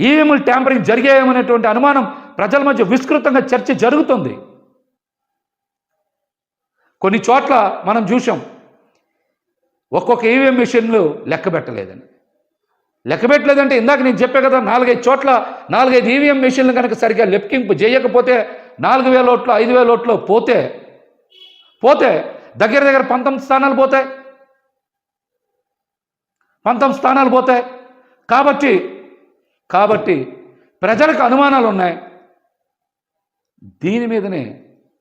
ఈవీఎంలు ట్యాంపరింగ్ జరిగాయేమనేటువంటి అనుమానం ప్రజల మధ్య విస్తృతంగా చర్చ జరుగుతుంది. కొన్ని చోట్ల మనం చూసాం, ఒక్కొక్క ఈవీఎం మిషన్లు లెక్క పెట్టలేదంటే ఇందాక నేను చెప్పే కదా, 4-5 చోట్ల 4-5 ఈవీఎం మిషన్లు కనుక సరిగ్గా లెక్కింపు చేయకపోతే 4,000 ఓట్లు 5,000 ఓట్లు పోతే దగ్గర 19 స్థానాలు పోతాయి. 19 స్థానాలు పోతాయి. కాబట్టి ప్రజలకు అనుమానాలు ఉన్నాయి. దీని మీదనే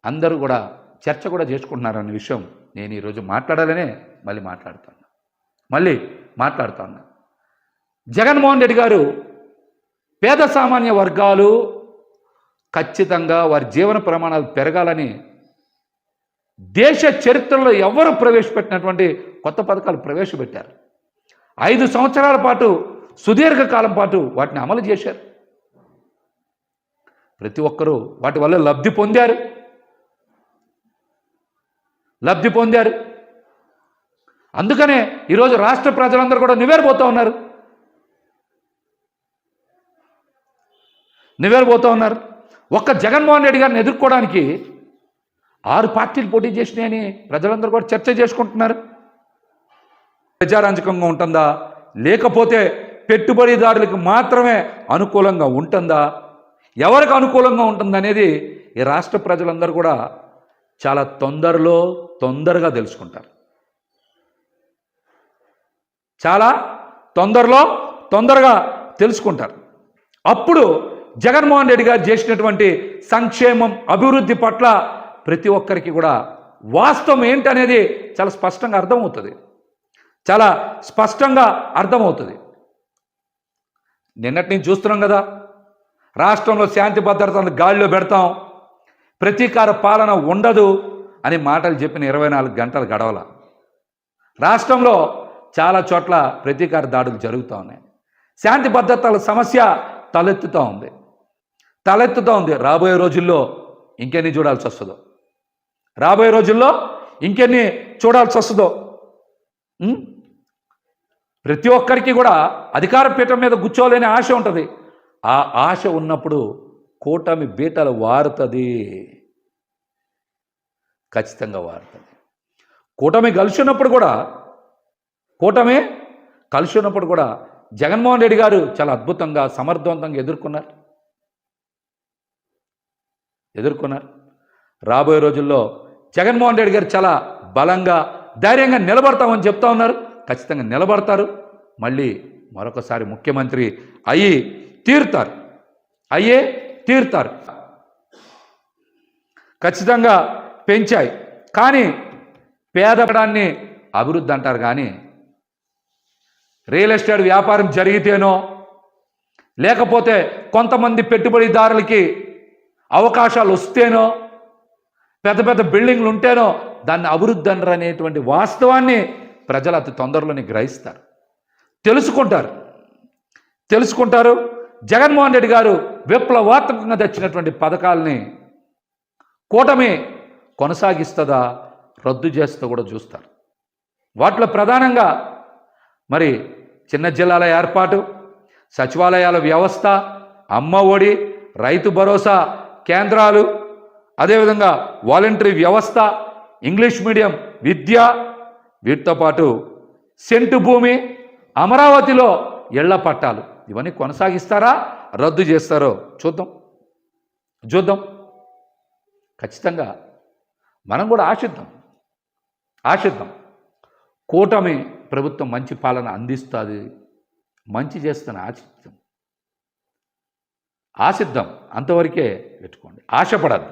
అందరూ కూడా చర్చ కూడా చేసుకుంటున్నారన్న విషయం నేను ఈరోజు మాట్లాడాలనే మళ్ళీ మాట్లాడుతున్నా. జగన్మోహన్ రెడ్డి గారు పేద సామాన్య వర్గాలు ఖచ్చితంగా వారి జీవన ప్రమాణాలు పెరగాలని దేశ చరిత్రలో ఎవరు ప్రవేశపెట్టినటువంటి కొత్త పథకాలు ప్రవేశపెట్టారు. 5 సంవత్సరాల పాటు సుదీర్ఘకాలం పాటు వాటిని అమలు చేశారు. ప్రతి ఒక్కరూ వాటి వల్ల లబ్ధి పొందారు. అందుకనే ఈరోజు రాష్ట్ర ప్రజలందరూ కూడా నివేరబోతూ ఉన్నారు. ఒక్క జగన్మోహన్ రెడ్డి గారిని ఎదుర్కోవడానికి 6 పార్టీలు పోటీ చేసినాయని ప్రజలందరూ కూడా చర్చ చేసుకుంటున్నారు. ప్రజారంజకంగా ఉంటుందా, లేకపోతే పెట్టుబడిదారులకు మాత్రమే అనుకూలంగా ఉంటుందా, ఎవరికి అనుకూలంగా ఉంటుందనేది ఈ రాష్ట్ర ప్రజలందరూ కూడా చాలా తొందరగా తెలుసుకుంటారు. తొందరగా తెలుసుకుంటారు. అప్పుడు జగన్మోహన్ రెడ్డి గారు చేసినటువంటి సంక్షేమం, అభివృద్ధి పట్ల ప్రతి ఒక్కరికి కూడా వాస్తవం ఏంటనేది చాలా స్పష్టంగా అర్థమవుతుంది. నిన్నటి నుంచి చూస్తున్నాం కదా, రాష్ట్రంలో శాంతి భద్రతలను గాలిలో పెడతాం, ప్రతీకార పాలన ఉండదు అని మాటలు చెప్పిన 24 గంటలు గడవల. రాష్ట్రంలో చాలా చోట్ల ప్రతీకార దాడులు జరుగుతూ ఉన్నాయి. శాంతి భద్రతల సమస్య తలెత్తుతూ ఉంది. రాబోయే రోజుల్లో ఇంకెన్ని చూడాల్సి వస్తుందో. ప్రతి ఒక్కరికి కూడా అధికార పీఠం మీద కూర్చోలేని ఆశ ఉంటుంది. ఆ ఆశ ఉన్నప్పుడు కూటమి బీటలు ఖచ్చితంగా వారుతుంది. కూటమి కలిసి ఉన్నప్పుడు కూడా జగన్మోహన్ రెడ్డి గారు చాలా అద్భుతంగా, సమర్థవంతంగా ఎదుర్కొన్నారు. రాబోయే రోజుల్లో జగన్మోహన్ రెడ్డి గారు చాలా బలంగా, ధైర్యంగా నిలబడతామని చెప్తా ఉన్నారు. ఖచ్చితంగా నిలబడతారు. మళ్ళీ మరొకసారి ముఖ్యమంత్రి అయ్యే తీరుతారు. ఖచ్చితంగా పెంచాయి. కానీ పేదపడాన్ని అభివృద్ధి అంటారు. కానీ రియల్ ఎస్టేట్ వ్యాపారం జరిగితేనో, లేకపోతే కొంతమంది పెట్టుబడిదారులకి అవకాశాలు వస్తేనో, పెద్ద బిల్డింగ్లు ఉంటేనో దాన్ని అభివృద్ధి అనరు అనేటువంటి వాస్తవాన్ని ప్రజలు అతి తొందరలోనే గ్రహిస్తారు, తెలుసుకుంటారు. జగన్మోహన్ రెడ్డి గారు విప్లవాత్మకంగా తెచ్చినటువంటి పథకాలని కూటమి కొనసాగిస్తుందా, రద్దు చేస్తూ కూడా చూస్తారు. వాటిలో ప్రధానంగా మరి చిన్న జిల్లాల ఏర్పాటు, సచివాలయాల వ్యవస్థ, అమ్మ ఒడి, రైతు భరోసా కేంద్రాలు, అదేవిధంగా వాలంటరీ వ్యవస్థ, ఇంగ్లీష్ మీడియం విద్య, వీటితో పాటు సెంటు భూమి, అమరావతిలో ఇళ్ల పట్టాలు, ఇవన్నీ కొనసాగిస్తారా, రద్దు చేస్తారో చూద్దాం. ఖచ్చితంగా మనం కూడా ఆశిద్దాం. కూటమి ప్రభుత్వం మంచి పాలన అందిస్తుంది, మంచి చేస్తున్న ఆశిద్దాం. అంతవరకే పెట్టుకోండి, ఆశపడద్దు.